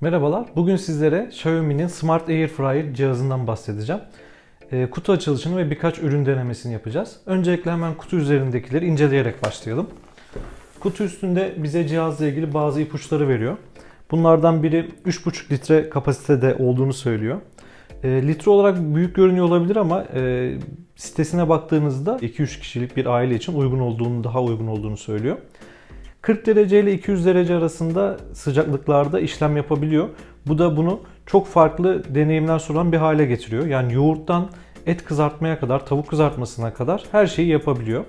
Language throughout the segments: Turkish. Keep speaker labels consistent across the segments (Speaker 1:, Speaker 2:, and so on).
Speaker 1: Merhabalar, bugün sizlere Xiaomi'nin Smart Air Fryer cihazından bahsedeceğim. Kutu açılışını ve birkaç ürün denemesini yapacağız. Öncelikle hemen kutu üzerindekileri inceleyerek başlayalım. Kutu üstünde bize cihazla ilgili bazı ipuçları veriyor. Bunlardan biri 3,5 litre kapasitede olduğunu söylüyor. Litre olarak büyük görünüyor olabilir ama sitesine baktığınızda 2-3 kişilik bir aile için daha uygun olduğunu söylüyor. 40 derece ile 200 derece arasında sıcaklıklarda işlem yapabiliyor. Bu da bunu çok farklı deneyimler sunan bir hale getiriyor. Yani yoğurttan et kızartmaya kadar, tavuk kızartmasına kadar her şeyi yapabiliyor.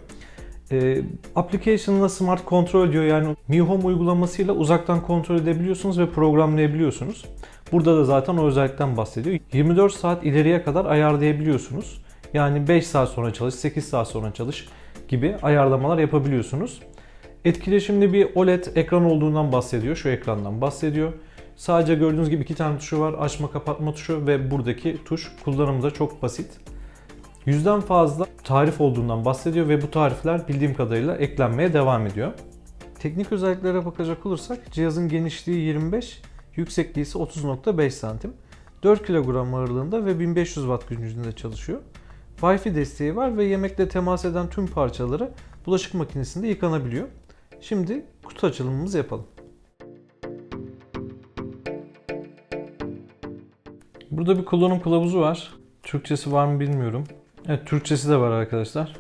Speaker 1: Application'la Smart Control diyor, yani Mi Home uygulamasıyla uzaktan kontrol edebiliyorsunuz ve programlayabiliyorsunuz. Burada da zaten o özellikten bahsediyor. 24 saat ileriye kadar ayarlayabiliyorsunuz. Yani 5 saat sonra çalış, 8 saat sonra çalış gibi ayarlamalar yapabiliyorsunuz. Etkileşimli bir OLED ekran olduğundan bahsediyor. Şu ekrandan bahsediyor. Sadece gördüğünüz gibi 2 tane tuşu var. Açma kapatma tuşu ve buradaki tuş kullanımı da çok basit. 100'den fazla tarif olduğundan bahsediyor ve bu tarifler bildiğim kadarıyla eklenmeye devam ediyor. Teknik özelliklere bakacak olursak cihazın genişliği 25, yüksekliği ise 30.5 santim. 4 kilogram ağırlığında ve 1500 watt gücünde çalışıyor. Wi-Fi desteği var ve yemekle temas eden tüm parçaları bulaşık makinesinde yıkanabiliyor. Şimdi kutu açılımımızı yapalım. Burada bir kullanım kılavuzu var. Türkçesi var mı bilmiyorum. Evet, Türkçesi de var arkadaşlar.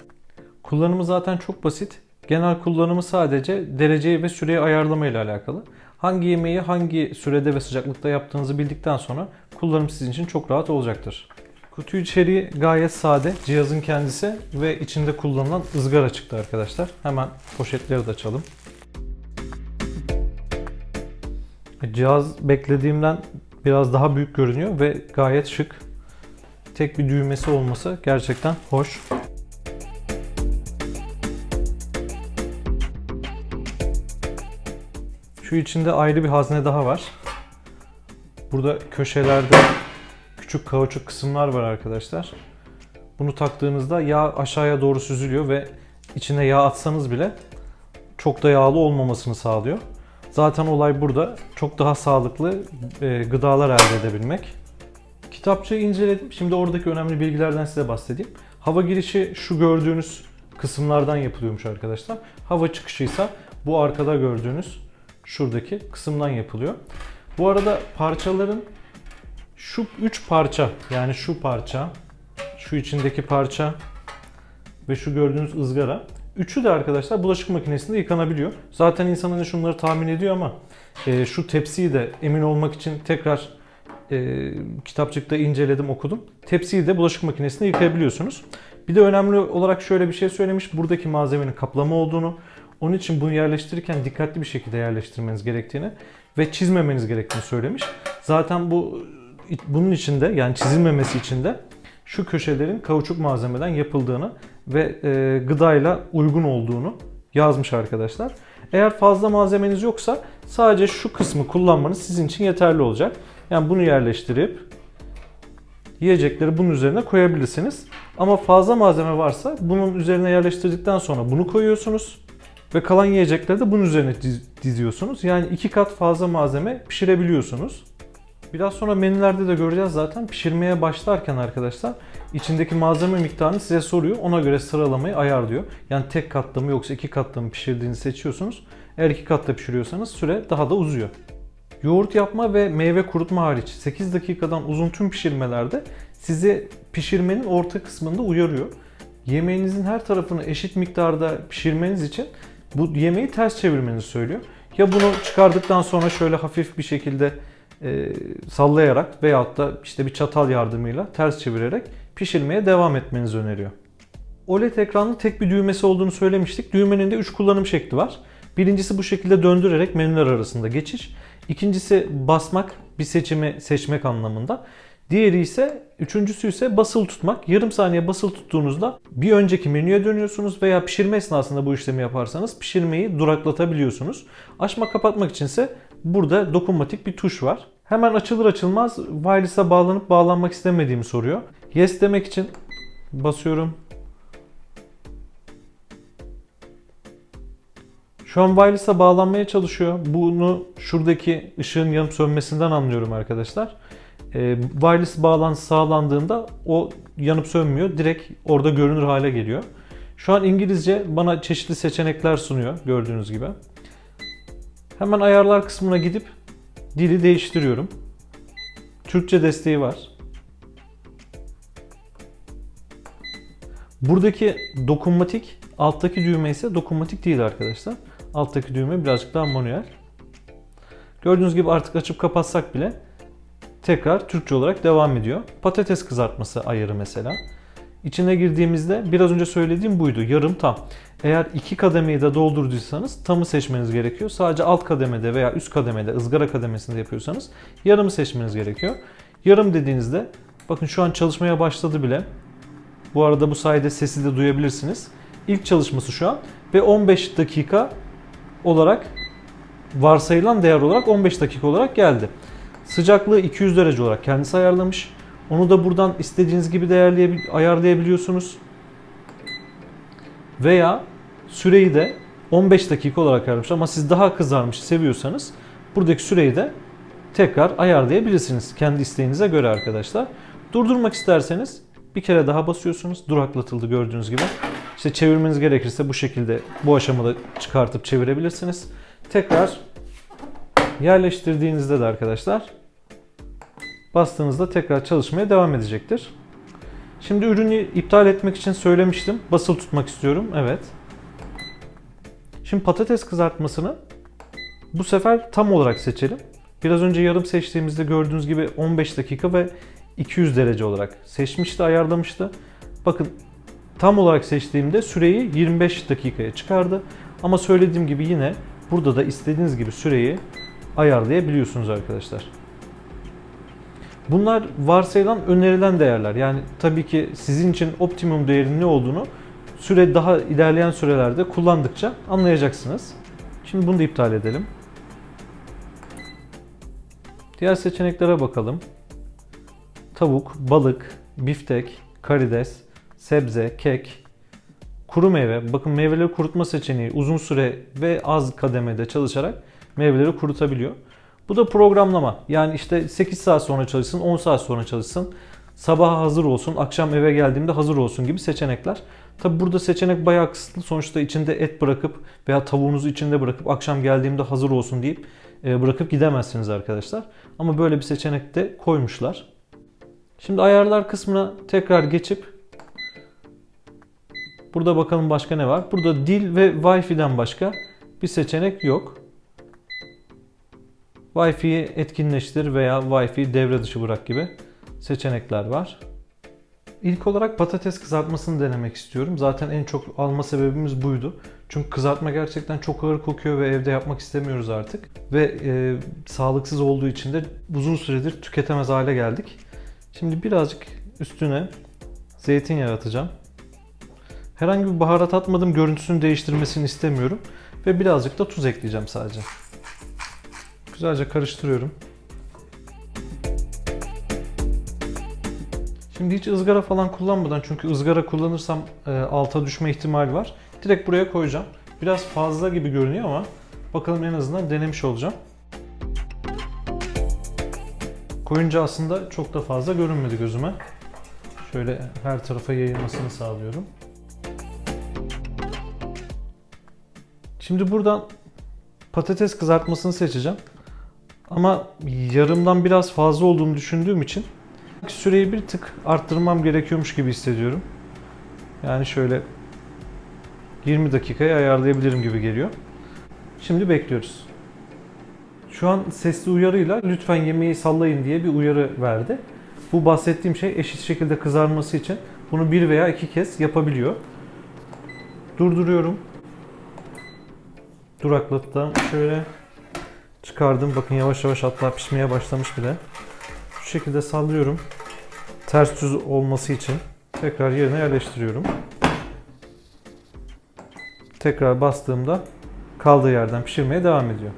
Speaker 1: Kullanımı zaten çok basit. Genel kullanımı sadece dereceyi ve süreyi ayarlama ile alakalı. Hangi yemeği hangi sürede ve sıcaklıkta yaptığınızı bildikten sonra kullanım sizin için çok rahat olacaktır. Kutu içeriği gayet sade. Cihazın kendisi ve içinde kullanılan ızgara çıktı arkadaşlar. Hemen poşetleri de açalım. Cihaz beklediğimden biraz daha büyük görünüyor ve gayet şık. Tek bir düğmesi olması gerçekten hoş. Şu içinde ayrı bir hazne daha var. Burada köşelerde küçük kauçuk kısımlar var arkadaşlar. Bunu taktığınızda yağ aşağıya doğru süzülüyor ve içine yağ atsanız bile çok da yağlı olmamasını sağlıyor. Zaten olay burada. Çok daha sağlıklı gıdalar elde edebilmek. Kitapçığı inceledim. Şimdi oradaki önemli bilgilerden size bahsedeyim. Hava girişi şu gördüğünüz kısımlardan yapılıyormuş arkadaşlar. Hava çıkışı ise bu arkada gördüğünüz şuradaki kısımdan yapılıyor. Bu arada parçaların şu 3 parça, yani şu parça, şu içindeki parça ve şu gördüğünüz ızgara, üçü de arkadaşlar bulaşık makinesinde yıkanabiliyor. Zaten insanın şunları tahmin ediyor ama şu tepsiyi de emin olmak için tekrar kitapçıkta inceledim, okudum. Tepsiyi de bulaşık makinesinde yıkayabiliyorsunuz. Bir de önemli olarak şöyle bir şey söylemiş. Buradaki malzemenin kaplama olduğunu, onun için bunu yerleştirirken dikkatli bir şekilde yerleştirmeniz gerektiğini ve çizmemeniz gerektiğini söylemiş. Zaten bunun içinde, yani çizilmemesi için de şu köşelerin kauçuk malzemeden yapıldığını ve gıdayla uygun olduğunu yazmış arkadaşlar. Eğer fazla malzemeniz yoksa sadece şu kısmı kullanmanız sizin için yeterli olacak. Yani bunu yerleştirip yiyecekleri bunun üzerine koyabilirsiniz. Ama fazla malzeme varsa bunun üzerine yerleştirdikten sonra bunu koyuyorsunuz ve kalan yiyecekleri de bunun üzerine diziyorsunuz. Yani 2 kat fazla malzeme pişirebiliyorsunuz. Biraz sonra menülerde de göreceğiz zaten. Pişirmeye başlarken arkadaşlar içindeki malzeme miktarını size soruyor. Ona göre sıralamayı ayarlıyor. Yani tek katta mı yoksa 2 katta mı pişirdiğini seçiyorsunuz. Eğer 2 katta pişiriyorsanız süre daha da uzuyor. Yoğurt yapma ve meyve kurutma hariç 8 dakikadan uzun tüm pişirmelerde sizi pişirmenin orta kısmında uyarıyor. Yemeğinizin her tarafını eşit miktarda pişirmeniz için bu yemeği ters çevirmenizi söylüyor. Ya bunu çıkardıktan sonra şöyle hafif bir şekilde sallayarak veyahut da işte bir çatal yardımıyla ters çevirerek pişirmeye devam etmenizi öneriyor. OLED ekranlı tek bir düğmesi olduğunu söylemiştik. Düğmenin de 3 kullanım şekli var. Birincisi bu şekilde döndürerek menüler arasında geçiş. İkincisi basmak, bir seçimi seçmek anlamında. Üçüncüsü ise basılı tutmak. Yarım saniye basılı tuttuğunuzda bir önceki menüye dönüyorsunuz veya pişirme esnasında bu işlemi yaparsanız pişirmeyi duraklatabiliyorsunuz. Açma kapatmak içinse burada dokunmatik bir tuş var. Hemen açılır açılmaz wireless'a bağlanıp bağlanmak istemediğimi soruyor. Yes demek için basıyorum. Şu an wireless'a bağlanmaya çalışıyor. Bunu şuradaki ışığın yanıp sönmesinden anlıyorum arkadaşlar. Wireless bağlantısı sağlandığında o yanıp sönmüyor. Direkt orada görünür hale geliyor. Şu an İngilizce bana çeşitli seçenekler sunuyor gördüğünüz gibi. Hemen ayarlar kısmına gidip dili değiştiriyorum. Türkçe desteği var. Buradaki dokunmatik, alttaki düğme ise dokunmatik değil arkadaşlar. Alttaki düğme birazcık daha manuel. Gördüğünüz gibi artık açıp kapatsak bile tekrar Türkçe olarak devam ediyor. Patates kızartması ayarı mesela. İçine girdiğimizde biraz önce söylediğim buydu. Yarım tam. Eğer iki kademeyi de doldurduysanız tamı seçmeniz gerekiyor. Sadece alt kademede veya üst kademede ızgara kademesinde yapıyorsanız yarımı seçmeniz gerekiyor. Yarım dediğinizde bakın şu an çalışmaya başladı bile. Bu arada bu sayede sesi de duyabilirsiniz. İlk çalışması şu an ve 15 dakika olarak varsayılan değer olarak 15 dakika olarak geldi. Sıcaklığı 200 derece olarak kendisi ayarlamış. Onu da buradan istediğiniz gibi ayarlayabiliyorsunuz. Veya süreyi de 15 dakika olarak ayarlamış ama siz daha kızarmış seviyorsanız buradaki süreyi de tekrar ayarlayabilirsiniz. Kendi isteğinize göre arkadaşlar. Durdurmak isterseniz bir kere daha basıyorsunuz. Duraklatıldı gördüğünüz gibi. İşte çevirmeniz gerekirse bu şekilde bu aşamada çıkartıp çevirebilirsiniz. Tekrar yerleştirdiğinizde de arkadaşlar bastığınızda tekrar çalışmaya devam edecektir. Şimdi ürünü iptal etmek için söylemiştim. Basılı tutmak istiyorum. Evet. Şimdi patates kızartmasını bu sefer tam olarak seçelim. Biraz önce yarım seçtiğimizde gördüğünüz gibi 15 dakika ve 200 derece olarak seçmişti, ayarlamıştı. Bakın tam olarak seçtiğimde süreyi 25 dakikaya çıkardı. Ama söylediğim gibi yine burada da istediğiniz gibi süreyi ayarlayabiliyorsunuz arkadaşlar. Bunlar varsayılan, önerilen değerler. Yani tabii ki sizin için optimum değerin ne olduğunu süre daha ilerleyen sürelerde kullandıkça anlayacaksınız. Şimdi bunu da iptal edelim. Diğer seçeneklere bakalım. Tavuk, balık, biftek, karides, sebze, kek, kuru meyve. Bakın meyveleri kurutma seçeneği uzun süre ve az kademede çalışarak meyveleri kurutabiliyor. Bu da programlama. Yani işte 8 saat sonra çalışsın, 10 saat sonra çalışsın. Sabaha hazır olsun, akşam eve geldiğimde hazır olsun gibi seçenekler. Tabi burada seçenek bayağı kısıtlı. Sonuçta içinde et bırakıp veya tavuğunuzu içinde bırakıp akşam geldiğimde hazır olsun deyip bırakıp gidemezsiniz arkadaşlar. Ama böyle bir seçenek de koymuşlar. Şimdi ayarlar kısmına tekrar geçip burada bakalım başka ne var. Burada dil ve Wi-Fi'den başka bir seçenek yok. Wi-Fi'yi etkinleştir veya Wi-Fi devre dışı bırak gibi seçenekler var. İlk olarak patates kızartmasını denemek istiyorum. Zaten en çok alma sebebimiz buydu. Çünkü kızartma gerçekten çok ağır kokuyor ve evde yapmak istemiyoruz artık. Ve sağlıksız olduğu için de uzun süredir tüketemez hale geldik. Şimdi birazcık üstüne zeytinyağı atacağım. Herhangi bir baharat atmadım, görüntüsünü değiştirmesini istemiyorum. Ve birazcık da tuz ekleyeceğim sadece. Güzelce karıştırıyorum. Şimdi hiç ızgara falan kullanmadan, çünkü ızgara kullanırsam alta düşme ihtimali var. Direkt buraya koyacağım. Biraz fazla gibi görünüyor ama bakalım, en azından denemiş olacağım. Koyunca aslında çok da fazla görünmedi gözüme. Şöyle her tarafa yayılmasını sağlıyorum. Şimdi buradan patates kızartmasını seçeceğim. Ama yarımdan biraz fazla olduğunu düşündüğüm için süreyi bir tık arttırmam gerekiyormuş gibi hissediyorum. Yani şöyle 20 dakikaya ayarlayabilirim gibi geliyor. Şimdi bekliyoruz. Şu an sesli uyarıyla lütfen yemeği sallayın diye bir uyarı verdi. Bu bahsettiğim şey eşit şekilde kızarması için bunu 1 veya 2 kez yapabiliyor. Durduruyorum. Duraklattım. Şöyle çıkardım. Bakın yavaş yavaş hatta pişmeye başlamış bile. Şu şekilde sallıyorum. Ters düz olması için tekrar yerine yerleştiriyorum. Tekrar bastığımda kaldığı yerden pişirmeye devam ediyor.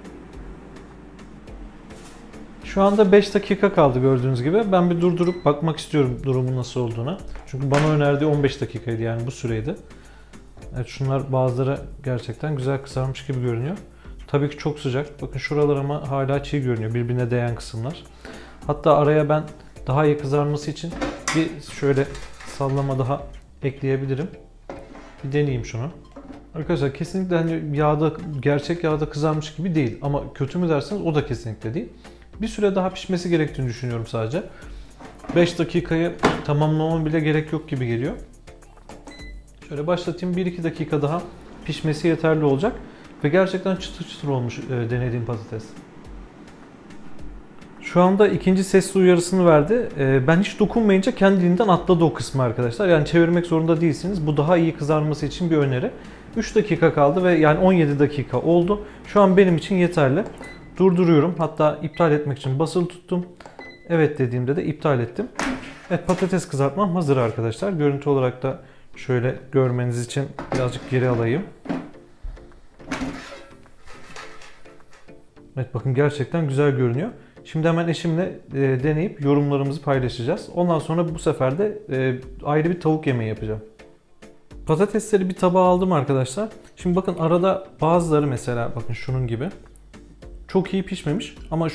Speaker 1: Şu anda 5 dakika kaldı gördüğünüz gibi. Ben bir durdurup bakmak istiyorum durumun nasıl olduğuna. Çünkü bana önerdiği 15 dakikaydı, yani bu süreydi. Evet, şunlar bazıları gerçekten güzel kızarmış gibi görünüyor. Tabii ki çok sıcak. Bakın şuralar ama hala çiğ görünüyor. Birbirine değen kısımlar. Hatta araya ben daha iyi kızarması için bir şöyle sallama daha ekleyebilirim. Bir deneyeyim şunu. Arkadaşlar kesinlikle hani yağda, gerçek yağda kızarmış gibi değil. Ama kötü mü derseniz o da kesinlikle değil. Bir süre daha pişmesi gerektiğini düşünüyorum sadece. 5 dakikayı tamamlamam bile gerek yok gibi geliyor. Şöyle başlatayım, 1-2 dakika daha pişmesi yeterli olacak. Ve gerçekten çıtır çıtır olmuş denediğim patates. Şu anda ikinci sesli uyarısını verdi. Ben hiç dokunmayınca kendiliğinden atladı o kısmı arkadaşlar. Yani çevirmek zorunda değilsiniz. Bu daha iyi kızarması için bir öneri. 3 dakika kaldı ve yani 17 dakika oldu. Şu an benim için yeterli. Durduruyorum. Hatta iptal etmek için basılı tuttum. Evet dediğimde de iptal ettim. Evet, patates kızartmam hazır arkadaşlar. Görüntü olarak da şöyle görmeniz için birazcık geri alayım. Evet, bakın gerçekten güzel görünüyor. Şimdi hemen eşimle deneyip yorumlarımızı paylaşacağız. Ondan sonra bu sefer de ayrı bir tavuk yemeği yapacağım. Patatesleri bir tabağa aldım arkadaşlar. Şimdi bakın arada bazıları, mesela bakın şunun gibi çok iyi pişmemiş ama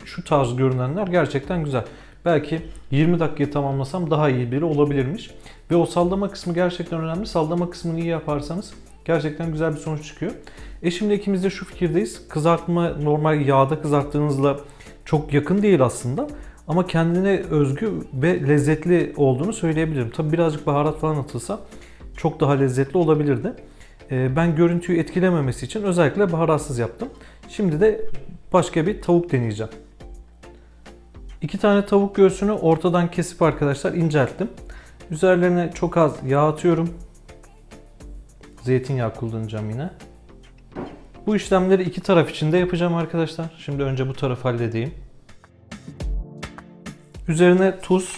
Speaker 1: şu tarz görünenler gerçekten güzel. Belki 20 dakikayı tamamlasam daha iyi biri olabilirmiş. Ve o sallama kısmı gerçekten önemli. Sallama kısmını iyi yaparsanız gerçekten güzel bir sonuç çıkıyor. Eşimle ikimiz de şu fikirdeyiz. Kızartma normal yağda kızarttığınızla çok yakın değil aslında. Ama kendine özgü ve lezzetli olduğunu söyleyebilirim. Tabi birazcık baharat falan atılsa çok daha lezzetli olabilirdi. Ben görüntüyü etkilememesi için özellikle baharatsız yaptım. Şimdi de başka bir tavuk deneyeceğim. 2 tane tavuk göğsünü ortadan kesip arkadaşlar incelttim. Üzerlerine çok az yağ atıyorum. Zeytinyağı kullanacağım yine. Bu işlemleri iki taraf için de yapacağım arkadaşlar. Şimdi önce bu tarafı halledeyim. Üzerine tuz,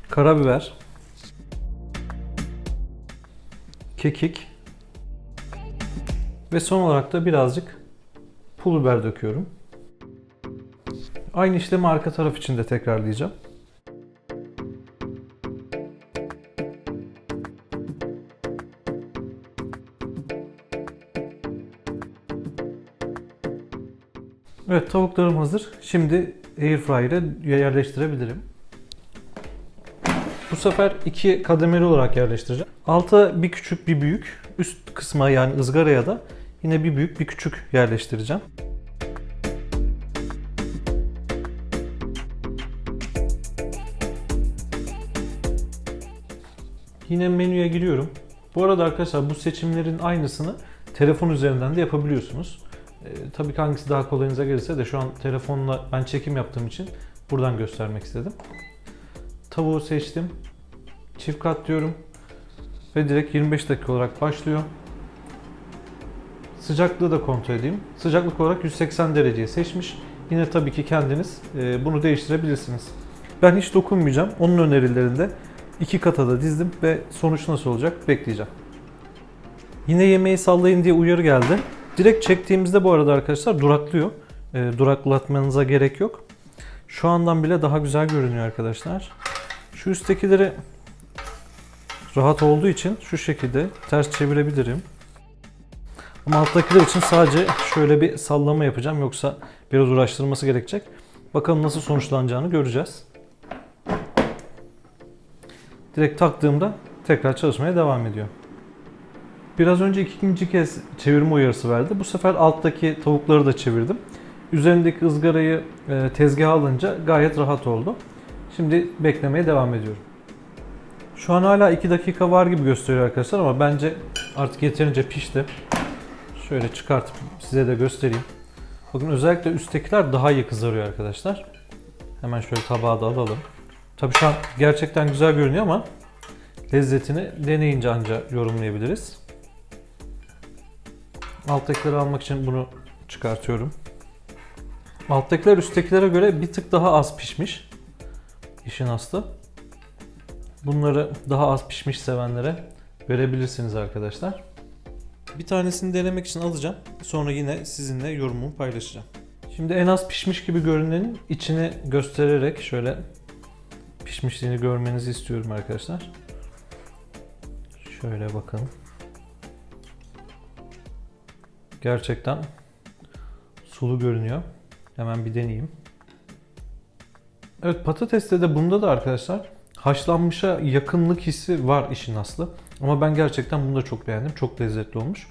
Speaker 1: karabiber, kekik ve son olarak da birazcık pul biber döküyorum. Aynı işlemi arka taraf için de tekrarlayacağım. Evet, tavuklarım hazır. Şimdi Airfryer'e yerleştirebilirim. Bu sefer 2 kademeli olarak yerleştireceğim. Alta bir küçük bir büyük, üst kısma yani ızgaraya da yine bir büyük bir küçük yerleştireceğim. Yine menüye giriyorum. Bu arada arkadaşlar bu seçimlerin aynısını telefon üzerinden de yapabiliyorsunuz. Tabii ki hangisi daha kolayınıza gelirse de şu an telefonla ben çekim yaptığım için buradan göstermek istedim. Tavuğu seçtim. Çift kat diyorum. Ve direkt 25 dakika olarak başlıyor. Sıcaklığı da kontrol edeyim. Sıcaklık olarak 180 dereceyi seçmiş. Yine tabii ki kendiniz bunu değiştirebilirsiniz. Ben hiç dokunmayacağım. Onun önerilerinde 2 kata da dizdim ve sonuç nasıl olacak bekleyeceğim. Yine yemeği sallayın diye uyarı geldi. Direkt çektiğimizde bu arada arkadaşlar duraklıyor. Duraklatmanıza gerek yok. Şu andan bile daha güzel görünüyor arkadaşlar. Şu üsttekileri rahat olduğu için şu şekilde ters çevirebilirim. Ama alttakiler için sadece şöyle bir sallama yapacağım. Yoksa biraz uğraştırılması gerekecek. Bakalım nasıl sonuçlanacağını göreceğiz. Direkt taktığımda tekrar çalışmaya devam ediyor. Biraz önce ikinci kez çevirme uyarısı verdi. Bu sefer alttaki tavukları da çevirdim. Üzerindeki ızgarayı tezgaha alınca gayet rahat oldu. Şimdi beklemeye devam ediyorum. Şu an hala 2 dakika var gibi gösteriyor arkadaşlar ama bence artık yeterince pişti. Şöyle çıkartıp size de göstereyim. Bakın özellikle üsttekiler daha iyi kızarıyor arkadaşlar. Hemen şöyle tabağa da alalım. Tabii şu an gerçekten güzel görünüyor ama lezzetini deneyince ancak yorumlayabiliriz. Alttakileri almak için bunu çıkartıyorum. Alttakiler üsttekilere göre bir tık daha az pişmiş. İşin aslı. Bunları daha az pişmiş sevenlere verebilirsiniz arkadaşlar. Bir tanesini denemek için alacağım. Sonra yine sizinle yorumumu paylaşacağım. Şimdi en az pişmiş gibi görünenin içini göstererek şöyle pişmişliğini görmenizi istiyorum arkadaşlar. Şöyle bakın. Gerçekten sulu görünüyor. Hemen bir deneyeyim. Evet, patateste de bunda da arkadaşlar haşlanmışa yakınlık hissi var işin aslı. Ama ben gerçekten bunu da çok beğendim. Çok lezzetli olmuş.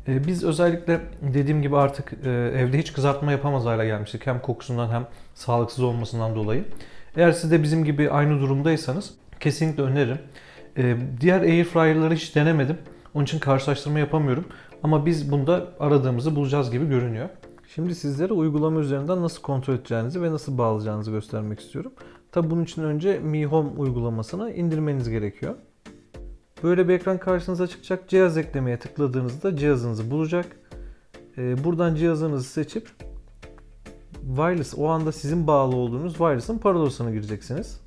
Speaker 1: Biz özellikle dediğim gibi artık evde hiç kızartma yapamaz hale gelmiştik. Hem kokusundan hem sağlıksız olmasından dolayı. Eğer siz de bizim gibi aynı durumdaysanız kesinlikle öneririm. Diğer airfryer'ları hiç denemedim. Onun için karşılaştırma yapamıyorum. Ama biz bunda aradığımızı bulacağız gibi görünüyor. Şimdi sizlere uygulama üzerinden nasıl kontrol edeceğinizi ve nasıl bağlayacağınızı göstermek istiyorum. Tabi bunun için önce Mi Home uygulamasını indirmeniz gerekiyor. Böyle bir ekran karşınıza çıkacak. Cihaz eklemeye tıkladığınızda cihazınızı bulacak. Buradan cihazınızı seçip wireless, o anda sizin bağlı olduğunuz wireless'ın parolasını gireceksiniz.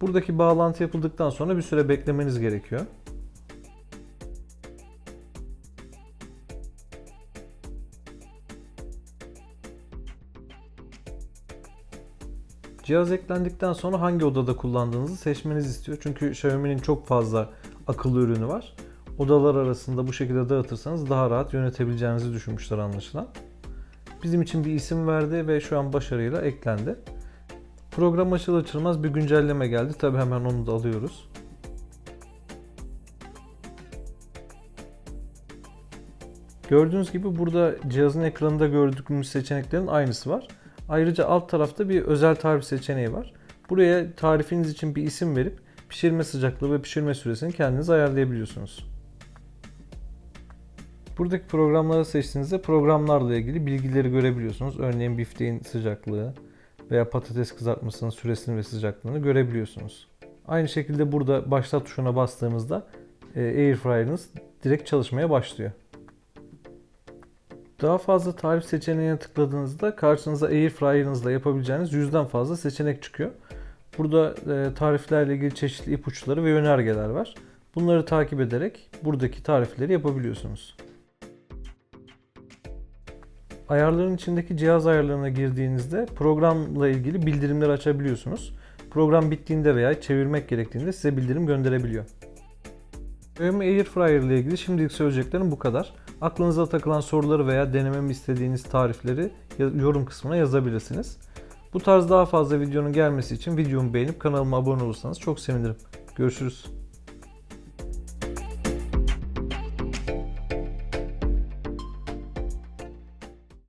Speaker 1: Buradaki bağlantı yapıldıktan sonra bir süre beklemeniz gerekiyor. Cihaz eklendikten sonra hangi odada kullandığınızı seçmenizi istiyor. Çünkü Xiaomi'nin çok fazla akıllı ürünü var. Odalar arasında bu şekilde dağıtırsanız daha rahat yönetebileceğinizi düşünmüşler anlaşılan. Bizim için bir isim verdi ve şu an başarıyla eklendi. Program açılır açılmaz bir güncelleme geldi. Tabi hemen onu da alıyoruz. Gördüğünüz gibi burada cihazın ekranında gördüğümüz seçeneklerin aynısı var. Ayrıca alt tarafta bir özel tarif seçeneği var. Buraya tarifiniz için bir isim verip pişirme sıcaklığı ve pişirme süresini kendiniz ayarlayabiliyorsunuz. Buradaki programları seçtiğinizde programlarla ilgili bilgileri görebiliyorsunuz. Örneğin bifteğin sıcaklığı veya patates kızartmasının süresini ve sıcaklığını görebiliyorsunuz. Aynı şekilde burada başlat tuşuna bastığınızda Airfryer'ınız direkt çalışmaya başlıyor. Daha fazla tarif seçeneğine tıkladığınızda karşınıza Airfryer'ınızla yapabileceğiniz 100'den fazla seçenek çıkıyor. Burada tariflerle ilgili çeşitli ipuçları ve yönergeler var. Bunları takip ederek buradaki tarifleri yapabiliyorsunuz. Ayarların içindeki cihaz ayarlarına girdiğinizde programla ilgili bildirimleri açabiliyorsunuz. Program bittiğinde veya çevirmek gerektiğinde size bildirim gönderebiliyor. Xiaomi Airfryer ile ilgili şimdilik söyleyeceklerim bu kadar. Aklınıza takılan soruları veya denememi istediğiniz tarifleri yorum kısmına yazabilirsiniz. Bu tarz daha fazla videonun gelmesi için videomu beğenip kanalıma abone olursanız çok sevinirim. Görüşürüz.